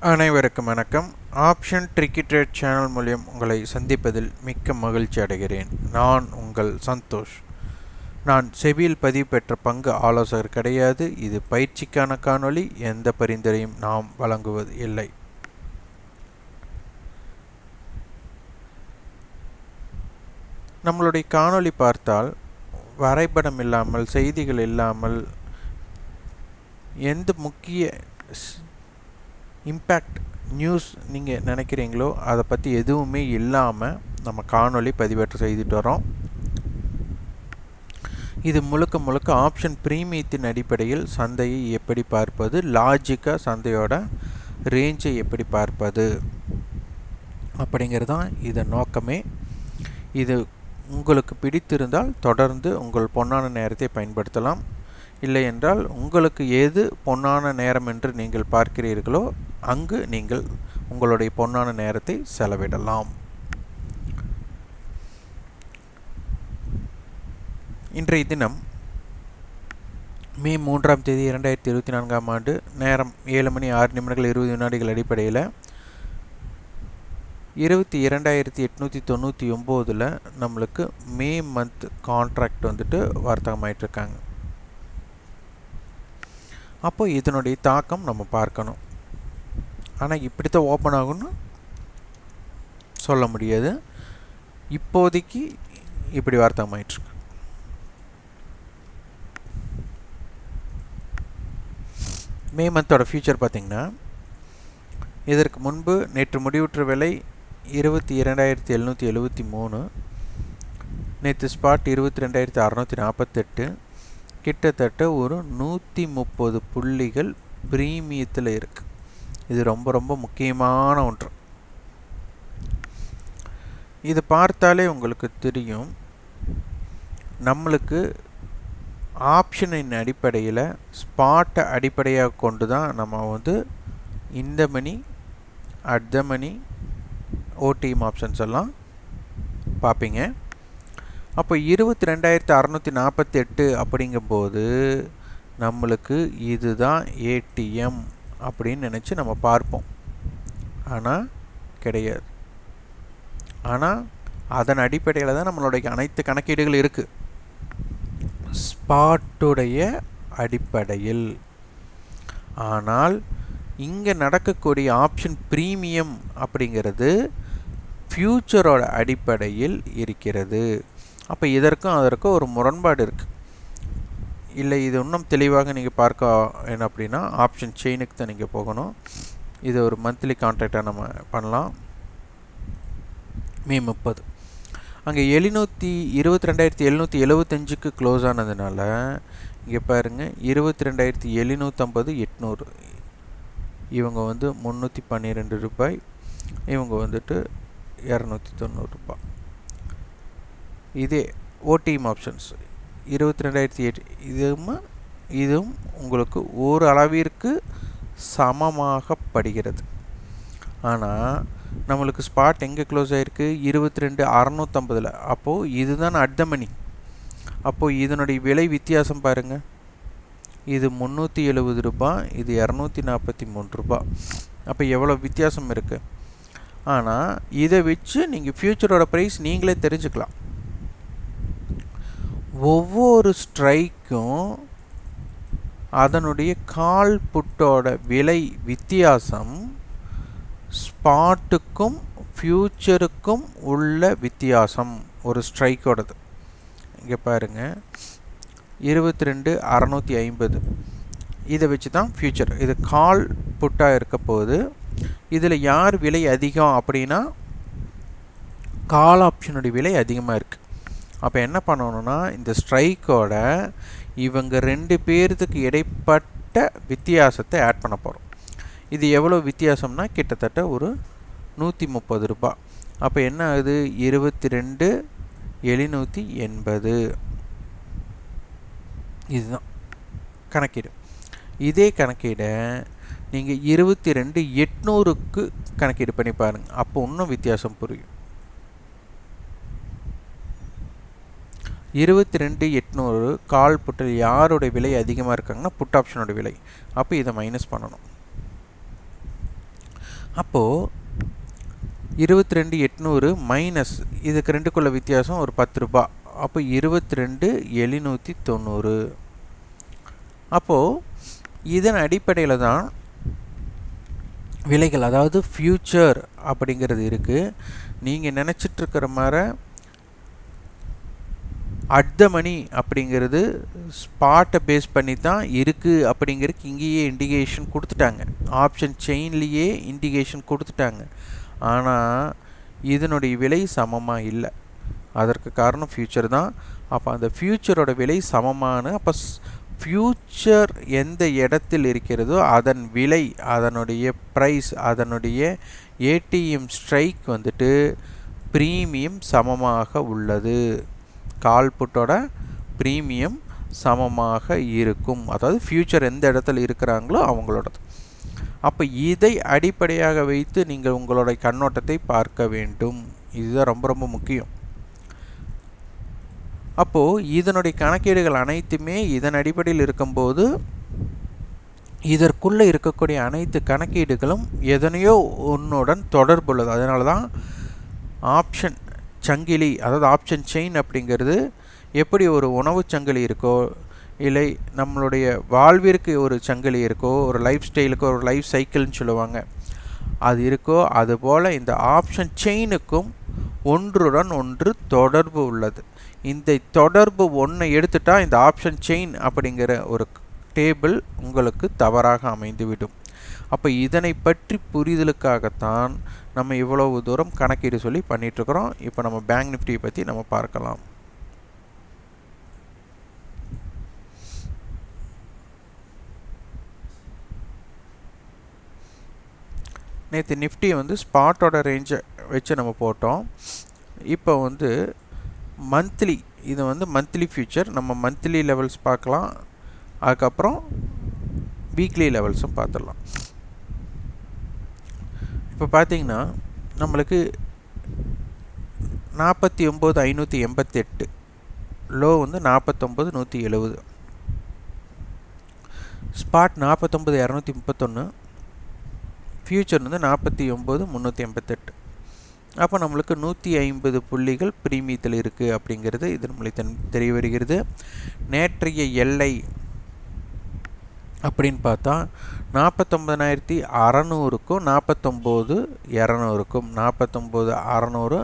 அனைவருக்கும் வணக்கம். Option tricky trade channel மூலியம் உங்களை சந்திப்பதில் மிக்க மகிழ்ச்சி அடைகிறேன். நான் உங்கள் சந்தோஷ். நான் செபியில் பதிவு பெற்ற பங்கு ஆலோசகர் கிடையாது. இது பயிற்சிக்கான காணொளி. எந்த பரிந்துரையும் நாம் வழங்குவது இல்லை. நம்மளுடைய காணொளி பார்த்தால் வரைபடம் இல்லாமல், செய்திகள் இல்லாமல், எந்த முக்கிய இம்பேக்ட் நியூஸ் நீங்கள் நினைக்கிறீங்களோ அதை பற்றி எதுவுமே இல்லாமல் நம்ம காணொளி பதிவேற்றம் செய்துட்டு வரோம். இது முழுக்க முழுக்க ஆப்ஷன் பிரீமியத்தின் அடிப்படையில் சந்தையை எப்படி பார்ப்பது, லாஜிக்காக சந்தையோட ரேஞ்சை எப்படி பார்ப்பது அப்படிங்கிறது தான் இதன் நோக்கமே. இது உங்களுக்கு பிடித்திருந்தால் தொடர்ந்து உங்கள் பொன்னான நேரத்தை பயன்படுத்தலாம். இல்லை என்றால் உங்களுக்கு எது பொன்னான நேரம் என்று நீங்கள் பார்க்கிறீர்களோ அங்கு நீங்கள் உங்களுடைய பொன்னான நேரத்தை செலவிடலாம். இன்றைய தினம் மே 3ஆம் தேதி 2024ஆம் ஆண்டு, நேரம் 7:06 அடிப்படையில் 22,899 நம்மளுக்கு மே மந்த் கான்ட்ராக்ட் வந்துட்டு வர்த்தகமாயிட்ருக்காங்க. அப்போ இதனுடைய தாக்கம் நம்ம பார்க்கணும். ஆனால் இப்படி தான் ஓப்பன் ஆகும்னு சொல்ல முடியாது. இப்போதைக்கு இப்படி வர்த்தகமாயிட்ருக்கு. மே மந்தோட ஃபியூச்சர் பார்த்திங்கன்னா, இதற்கு முன்பு நேற்று முடிவுற்ற விலை 22,773, நேற்று ஸ்பாட் 22,648, கிட்டத்தட்ட ஒரு 130 புள்ளிகள் பிரீமியத்தில் இருக்குது. இது ரொம்ப ரொம்ப முக்கியமான ஒன்று. இது பார்த்தாலே உங்களுக்கு தெரியும், நம்மளுக்கு ஆப்ஷனின் அடிப்படையில் ஸ்பாட்டை அடிப்படையாக கொண்டு தான் நம்ம வந்து இந்த money, at the money, OTM options எல்லாம் பார்ப்பீங்க. அப்போ 22,648 அப்படிங்கும்போது நம்மளுக்கு இதுதான் ஏடிஎம் அப்படின்னு நினச்சி நம்ம பார்ப்போம். ஆனால் கிடையாது. ஆனால் அதன் அடிப்படையில் தான் நம்மளுடைய அனைத்து கணக்கீடுகள் இருக்குது, ஸ்பாட்டுடைய அடிப்படையில். ஆனால் இங்கே நடக்கக்கூடிய ஆப்ஷன் பிரீமியம் அப்படிங்கிறது ஃப்யூச்சரோட அடிப்படையில் இருக்கிறது. அப்போ இதற்கும் அதற்கும் ஒரு முரண்பாடு இருக்குது. இல்லை, இது இன்னும் தெளிவாக நீங்கள் பார்க்க என்ன அப்படின்னா ஆப்ஷன் செயினுக்கு தான் நீங்கள் போகணும். இது ஒரு மந்த்லி கான்ட்ராக்டாக நம்ம பண்ணலாம். மே 30 அங்கே 22,775க்கு க்ளோஸ் ஆனதுனால இங்கே பாருங்கள், 22,750, 800. இவங்க வந்து 312 ரூபாய், இவங்க வந்துட்டு 290 ரூபாய். இதே ஓடிஎம் ஆப்ஷன்ஸ் 22,008, இதுவும் உங்களுக்கு ஒரு அளவிற்கு சமமாகப்படுகிறது. ஆனால் நம்மளுக்கு ஸ்பாட் எங்கே க்ளோஸ் ஆகிருக்கு? 22,650. அப்போது இதுதான் அட் த மணி. அப்போது இதனுடைய விலை வித்தியாசம் பாருங்கள். இது 370 ரூபாய், இது 243 ரூபாய். அப்போ எவ்வளோ வித்தியாசம் இருக்குது. ஆனால் இதை வச்சு நீங்கள் ஃப்யூச்சரோட ப்ரைஸ் நீங்களே தெரிஞ்சுக்கலாம். ஒவ்வொரு ஸ்ட்ரைக்கும் அதனுடைய கால் புட்டோட விலை வித்தியாசம் ஸ்பாட்டுக்கும் ஃப்யூச்சருக்கும் உள்ள வித்தியாசம் ஒரு ஸ்ட்ரைக்கோடது. இங்கே பாருங்கள், 22,650. இதை வச்சு தான் ஃப்யூச்சர், இது கால் புட்டாக இருக்க போது. இதில் யார் விலை அதிகம் அப்படின்னா கால் ஆப்ஷனுடைய விலை அதிகமாக இருக்குது. அப்போ என்ன பண்ணணும்னா, இந்த ஸ்ட்ரைக்கோட இவங்க 2 பேர்த்துக்கு இடைப்பட்ட வித்தியாசத்தை ஆட் பண்ண போகிறோம். இது எவ்வளோ வித்தியாசம்னா கிட்டத்தட்ட ஒரு 130 ரூபாய். அப்போ என்ன ஆகுது? 22,780. இதுதான் கணக்கீடு. இதே கணக்கீடை நீங்கள் 22,800க்கு கணக்கீடு பண்ணி பாருங்கள். அப்போ இன்னும் வித்தியாசம் புரியும். 22,800 கால் புட்டில் யாருடைய விலை அதிகமாக இருக்காங்கன்னா புட் ஆப்ஷனோட விலை. அப்போ இதை மைனஸ் பண்ணணும். அப்போது 22,800 மைனஸ் இதுக்கு ரெண்டுக்குள்ள வித்தியாசம் ஒரு 10 ரூபா. அப்போ 22,790. அப்போது இதன் அடிப்படையில் தான் விலைகள், அதாவது ஃப்யூச்சர் அப்படிங்கிறது இருக்குது. நீங்கள் நினச்சிட்ருக்கிற மாதிரி அட் த மணி அப்படிங்கிறது ஸ்பாட்டை பேஸ் பண்ணி தான் இருக்குது அப்படிங்கிறதுக்கு இங்கேயே இண்டிகேஷன் கொடுத்துட்டாங்க. ஆப்ஷன் செயின்லேயே இண்டிகேஷன் கொடுத்துட்டாங்க. ஆனால் இதனுடைய விலை சமமாக இல்லை. அதற்கு காரணம் ஃப்யூச்சர் தான். அப்போ அந்த ஃப்யூச்சரோட விலை சமமான, அப்போ ஃப்யூச்சர் எந்த இடத்தில் இருக்கிறதோ அதன் விலை, அதனுடைய ப்ரைஸ், அதனுடைய ஏடிஎம் ஸ்ட்ரைக் வந்துட்டு ப்ரீமியம் சமமாக உள்ளது. கால் புட்டோட ப்ரீமியம் சமமாக இருக்கும். அதாவது ஃப்யூச்சர் எந்த இடத்துல இருக்கிறாங்களோ அவங்களோடது. அப்போ இதை அடிப்படையாக வைத்து நீங்கள் உங்களுடைய கண்ணோட்டத்தை பார்க்க வேண்டும். இதுதான் ரொம்ப ரொம்ப முக்கியம். அப்போது இதனுடைய கணக்கீடுகள் அனைத்துமே இதன் அடிப்படையில் இருக்கும்போது இதற்குள்ளே இருக்கக்கூடிய அனைத்து கணக்கீடுகளும் எதனையோ ஒன்றுடன் தொடர்புள்ளது. அதனால தான் ஆப்ஷன் சங்கிலி, அதாவது ஆப்ஷன் செயின் அப்படிங்கிறது எப்படி ஒரு உணவு சங்கிலி இருக்கோ, இல்லை நம்மளுடைய வாழ்விற்கு ஒரு சங்கிலி இருக்கோ, ஒரு லைஃப் ஸ்டைலுக்கோ ஒரு லைஃப் சைக்கிள்னு சொல்லுவாங்க, அது இருக்கோ, அதுபோல் இந்த ஆப்ஷன் செயினுக்கும் ஒன்றுடன் ஒன்று தொடர்பு உள்ளது. இந்த தொடர்பு ஒன்றை எடுத்துட்டால் இந்த ஆப்ஷன் செயின் அப்படிங்கிற ஒரு டேபிள் உங்களுக்கு தவறாக அமைந்துவிடும். அப்போ இதனை பற்றி புரிதலுக்காகத்தான் நம்ம இவ்வளவு தூரம் கணக்கீடு சொல்லி பண்ணிகிட்ருக்குறோம். இப்போ நம்ம பேங்க் நிஃப்டியை பற்றி நம்ம பார்க்கலாம். நேற்று நிஃப்டி வந்து ஸ்பாட்டோட ரேஞ்சை வச்சு நம்ம போட்டோம். இப்போ வந்து மந்த்லி, இது வந்து மந்த்லி ஃபியூச்சர், நம்ம மந்த்லி லெவல்ஸ் பார்க்கலாம். அதுக்கப்புறம் வீக்லி லெவல்ஸும் பார்த்துடலாம். இப்போ பார்த்தீங்கன்னா நம்மளுக்கு 49,588, லோ வந்து 49,170, ஸ்பாட் 49,231, ஃபியூச்சர் வந்து 49,388. அப்போ நம்மளுக்கு 150 புள்ளிகள் பிரீமியத்தில் இருக்குது அப்படிங்கிறது இது நம்மளுக்கு தெரிய வருகிறது. நேற்றைய எல்லை அப்படின்னு பார்த்தா 49,600க்கும் 49,200க்கும் 49,600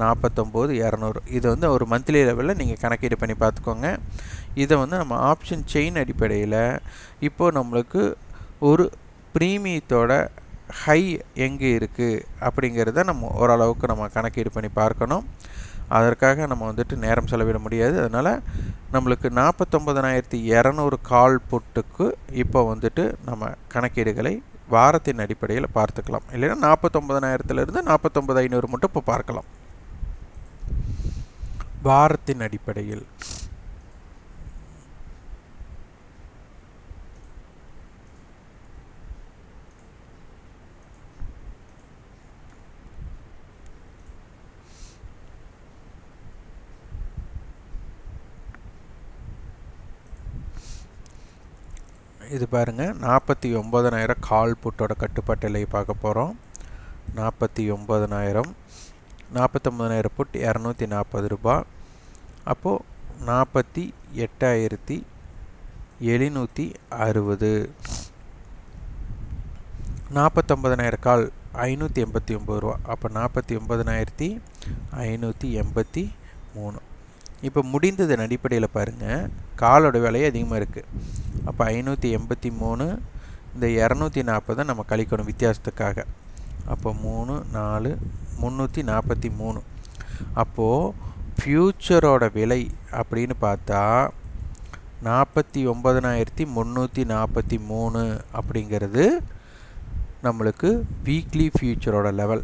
49,200. இது வந்து ஒரு மந்த்லி லெவலில் நீங்கள் கணக்கீடு பண்ணி பார்த்துக்கோங்க. இதை வந்து நம்ம ஆப்ஷன் செயின் அடிப்படையில் இப்போது நம்மளுக்கு ஒரு ப்ரீமியத்தோட ஹை எங்கே இருக்குது அப்படிங்கிறத நம்ம ஓரளவுக்கு நம்ம கணக்கீடு பண்ணி பார்க்கணும். அதற்காக நம்ம வந்துட்டு நேரம் செலவிட முடியாது. அதனால் நம்மளுக்கு 49,200 கால் புட்டுக்கு இப்போ வந்துட்டு நம்ம கணக்கீடுகளை வாரத்தின் அடிப்படையில் பார்த்துக்கலாம். இல்லைன்னா 49,000லேருந்து 49,500 மட்டும் இப்போ பார்க்கலாம் வாரத்தின் அடிப்படையில். இது பாருங்கள், 49,000 கால் புட்டோட கட்டுப்பாட்டு எல்லையை பார்க்க போகிறோம். 49,000, 49,000 புட் 240 ரூபா. அப்போது 48,760. 49,000 கால் 589 ரூபா. அப்போ 49,583. இப்போ முடிந்ததன் அடிப்படையில் பாருங்கள், காலோட விலையை அதிகமாக இருக்குது. அப்போ 583, இந்த 240 நம்ம கழிக்கணும் வித்தியாசத்துக்காக. அப்போ 3 4 343. அப்போது ஃப்யூச்சரோட விலை அப்படின்னு பார்த்தா 49,343 அப்படிங்கிறது நம்மளுக்கு வீக்லி ஃபியூச்சரோட லெவல்.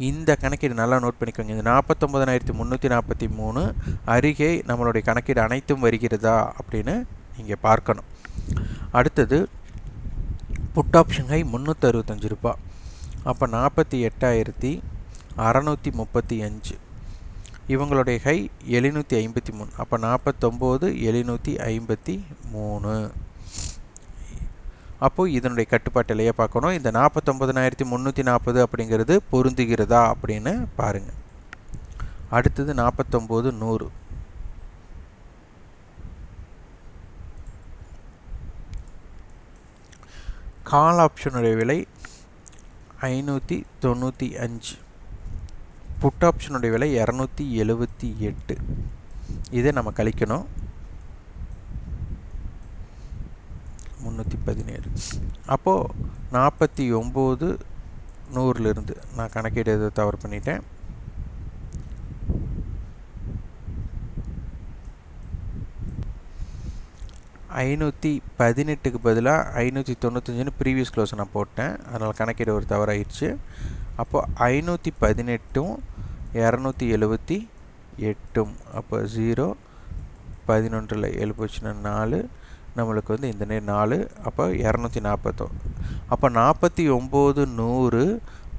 இந்த கணக்கீடு நல்லா நோட் பண்ணிக்கோங்க. இந்த 49,343 அருகே நம்மளுடைய கணக்கீடு அனைத்தும் வருகிறதா அப்படின்னு நீங்கள் பார்க்கணும். அடுத்தது புட் ஆப்ஷன் ஹை 365 ரூபா. அப்போ 48,635. இவங்களுடைய ஹை 753. அப்போ 49,753. அப்போது இதனுடைய கட்டுப்பாட்டு எல்லையை பார்க்கணும். இந்த 49,340 அப்படிங்கிறது பொருந்துகிறதா அப்படின்னு பாருங்கள். அடுத்தது 49,100. கால் ஆப்ஷனுடைய விலை 595. புட் ஆப்ஷனுடைய விலை 278. இதை நம்ம கழிக்கணும். 317. அப்போது 49,100 நான் கணக்கீடு எது தவறு பண்ணிட்டேன். 518க்கு பதிலாக 595ன்னு ப்ரீவியஸ் க்ளோஸை நான் போட்டேன். அதனால் கணக்கீடு ஒரு தவறாயிடுச்சு. அப்போது 518ம் 278. அப்போ 0 11ல் 7 போச்சுன்னா 4, நம்மளுக்கு வந்து இந்த நேரம் 4. அப்போ 240. அப்போ 49,100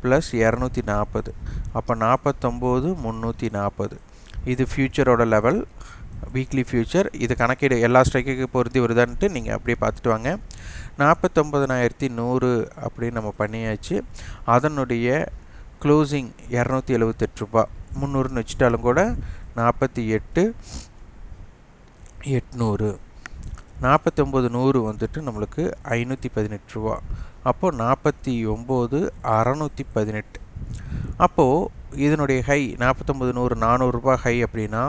ப்ளஸ் 240. அப்போ 49,340. இது ஃபியூச்சரோட லெவல், வீக்லி ஃபியூச்சர். இது கணக்கீடு எல்லா ஸ்ட்ரைக்குக்கு பொருத்தி வருதான்ட்டு நீங்கள் அப்படியே பார்த்துட்டு வாங்க. 49,100 அப்படின்னு நம்ம பண்ணியாச்சு. அதனுடைய க்ளோசிங் 278 ரூபா. 300ன்னு வச்சுட்டாலும் கூட 48,800. 49,100 வந்துட்டு நம்மளுக்கு 518 ரூபா. அப்போது 49,618. அப்போது இதனுடைய ஹை 49,100 400 ரூபா ஹை அப்படின்னா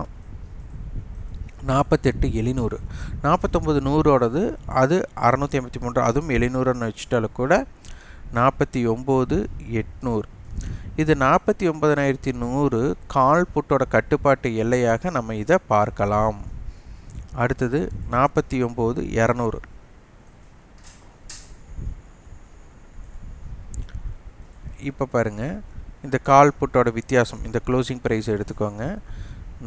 48,700. 49,100ஓடது அது 683, அதுவும் 700ன்னு வச்சுட்டாலும் கூட 49,800. இது 49,100 கால் புட்டோட கட்டுப்பாட்டு எல்லையாக நம்ம இதை பார்க்கலாம். அடுத்தது 49,200. இப்போ பாருங்கள், இந்த கால் புட்டோட வித்தியாசம், இந்த க்ளோசிங் ப்ரைஸ் எடுத்துக்கோங்க.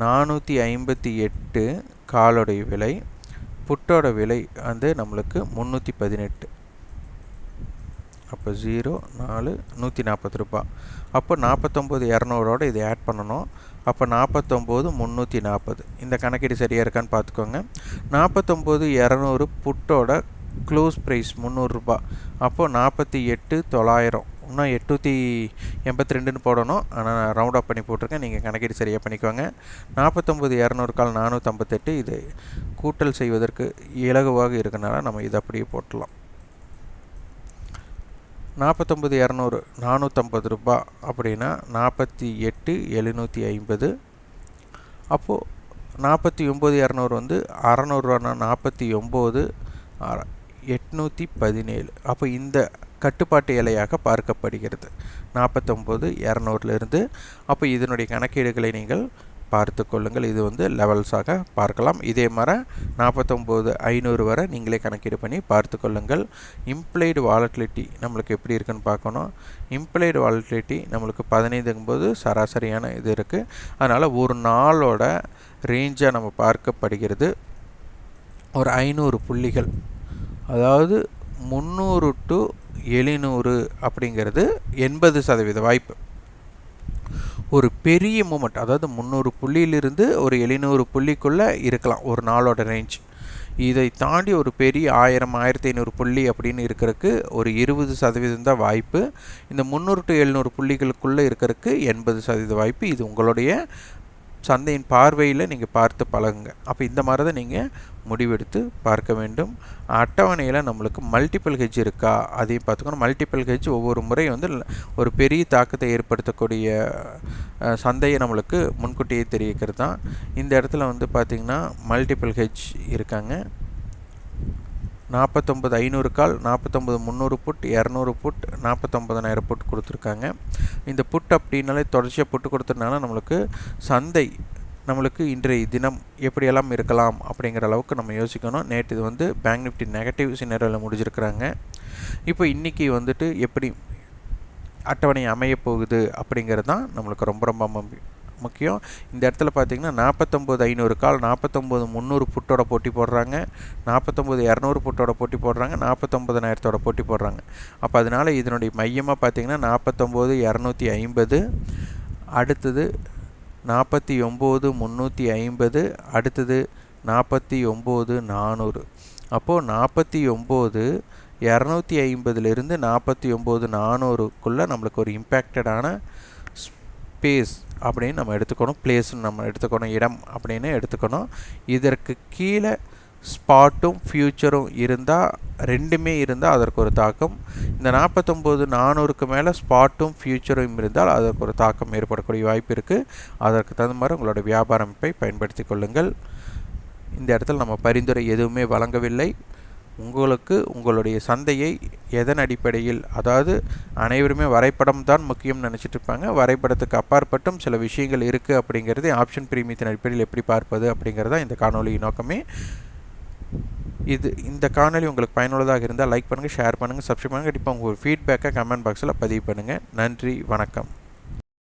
458 காலோடைய விலை, புட்டோட விலை வந்து நம்மளுக்கு 318. அப்போ 0 4 140 ரூபா. அப்போ 49,200ஓட இதை ஆட் பண்ணணும். அப்போ 49,340. இந்த கணக்கீடு சரியாக இருக்கான்னு பார்த்துக்கோங்க. 49,200 புட்டோட க்ளோஸ் ப்ரைஸ் 300 ரூபா. அப்போது 48,900. இன்னும் 882ன்னு போடணும், ஆனால் நான் ரவுண்ட் அப் பண்ணி போட்டிருக்கேன். நீங்கள் கணக்கீடு சரியாக பண்ணிக்கோங்க. 49,200 கால் 458. இது கூட்டல் செய்வதற்கு இலகுவாக இருக்கனால நம்ம இதை அப்படியே போட்டலாம். 49,200 450 ரூபா அப்படின்னா 48,750. அப்போது 49,200 வந்து 600 ரூபானா 49,817. அப்போ இந்த கட்டுப்பாட்டு எல்லையாக பார்க்கப்படுகிறது 49,200லிருந்து. அப்போ இதனுடைய கணக்கீடுகளை நீங்கள் பார்த்து கொள்ளுங்கள். இது வந்து லெவல்ஸாக பார்க்கலாம். இதே மாதிரி 49,500 வரை நீங்களே கணக்கீடு பண்ணி பார்த்து கொள்ளுங்கள். இம்ப்ளைடு வாலட்டிலிட்டி நம்மளுக்கு எப்படி இருக்குன்னு பார்க்கணும். இம்ப்ளைடு வாலட்டிலிட்டி நம்மளுக்கு 15ங்கும்போது சராசரியான இது இருக்குது. அதனால் ஒரு நாளோட ரேஞ்சாக நம்ம பார்க்கப்படுகிறது ஒரு 500 புள்ளிகள். அதாவது 300 to 700 அப்படிங்கிறது 80% வாய்ப்பு. ஒரு பெரிய மூமெண்ட், அதாவது 300 புள்ளியிலிருந்து ஒரு 700 புள்ளிக்குள்ளே இருக்கலாம் ஒரு நாளோட ரேஞ்ச். இதை தாண்டி ஒரு பெரிய 1000 1500 புள்ளி அப்படின்னு இருக்கிறதுக்கு ஒரு 20% தான் வாய்ப்பு. இந்த 300 to 700 புள்ளிகளுக்குள்ளே இருக்கிறதுக்கு 80% வாய்ப்பு. இது உங்களுடைய சந்தையின் பார்வையில் நீங்கள் பார்த்து பழகுங்க. அப்போ இந்த மாதிரி தான் நீங்கள் முடிவெடுத்து பார்க்க வேண்டும். அட்டவணையில் நம்மளுக்கு மல்டிபிள் ஹெட்ஜ் இருக்கா அதையும் பார்த்துக்கணும். மல்டிபிள் ஹெட்ஜ் ஒவ்வொரு முறை வந்து ஒரு பெரிய தாக்கத்தை ஏற்படுத்தக்கூடிய சந்தையை நம்மளுக்கு முன்கூட்டியே தெரிவிக்கிறது தான். இந்த இடத்துல வந்து பார்த்திங்கன்னா மல்டிபிள் ஹெட்ஜ் இருக்காங்க. 49,500 கால் 49,300 புட் 200 புட் 49,000 புட் கொடுத்துருக்காங்க. இந்த புட் அப்படின்னாலே தொடர்ச்சியாக புட்டு கொடுத்ததுனால நம்மளுக்கு சந்தை நம்மளுக்கு இன்றைய தினம் எப்படியெல்லாம் இருக்கலாம் அப்படிங்கிற அளவுக்கு நம்ம யோசிக்கணும். நேற்று இது வந்து பேங்க் நிஃப்டி நெகட்டிவ் சினரியோவில் முடிஞ்சிருக்கிறாங்க. இப்போ இன்றைக்கி வந்துட்டு எப்படி அட்டவணை அமைய போகுது அப்படிங்கிறது தான் நம்மளுக்கு ரொம்ப ரொம்ப முக்கியம். இந்த இடத்துல பார்த்திங்கன்னா 49,500 கால் 49,300 புட்டோட போட்டி போடுறாங்க, 49,200 புட்டோட போட்டி போடுறாங்க, 49,000 போட்டி போடுறாங்க. அப்போ அதனால் இதனுடைய மையமாக பார்த்திங்கன்னா 49,250, அடுத்தது 49,350, அடுத்தது 49,400. அப்போது 49,250 250லிருந்து 49,400க்குள்ளே நம்மளுக்கு ஒரு இம்பேக்டடான ஸ்பேஸ் அப்படின்னு நம்ம எடுத்துக்கணும், பிளேஸ்ன்னு நம்ம எடுத்துக்கணும், இடம் அப்படின்னு எடுத்துக்கணும். இதற்கு கீழே ஸ்பாட்டும் ஃப்யூச்சரும் இருந்தால், ரெண்டுமே இருந்தால் அதற்கு ஒரு தாக்கம். இந்த 49,400க்கு மேலே ஸ்பாட்டும் ஃப்யூச்சரும் இருந்தால் அதற்கு ஒரு தாக்கம் ஏற்படக்கூடிய வாய்ப்பு இருக்குது. அதற்கு தகுந்த மாதிரி உங்களோட வியாபார அமைப்பை பயன்படுத்தி கொள்ளுங்கள். இந்த இடத்துல நம்ம பரிந்துரை எதுவுமே வழங்கவில்லை. உங்களுக்கு உங்களுடைய சந்தையை எதன் அடிப்படையில், அதாவது அனைவருமே வரைபடம் தான் முக்கியம் நினச்சிட்டு இருப்பாங்க. வரைபடத்துக்கு அப்பாற்பட்டும் சில விஷயங்கள் இருக்குது அப்படிங்கிறது ஆப்ஷன் பிரீமியத்தின் அடிப்படையில் எப்படி பார்ப்பது அப்படிங்கிறதா இந்த காணொலி நோக்கமே. இந்த காணொலி உங்களுக்கு பயனுள்ளதாக இருந்தால் லைக் பண்ணுங்கள், ஷேர் பண்ணுங்கள், சப்ஸ்கிரைப் பண்ணுங்கள். கண்டிப்பாக உங்கள் ஃபீட்பேக்கை கமெண்ட் பாக்ஸில் பதிவு பண்ணுங்கள். நன்றி, வணக்கம்.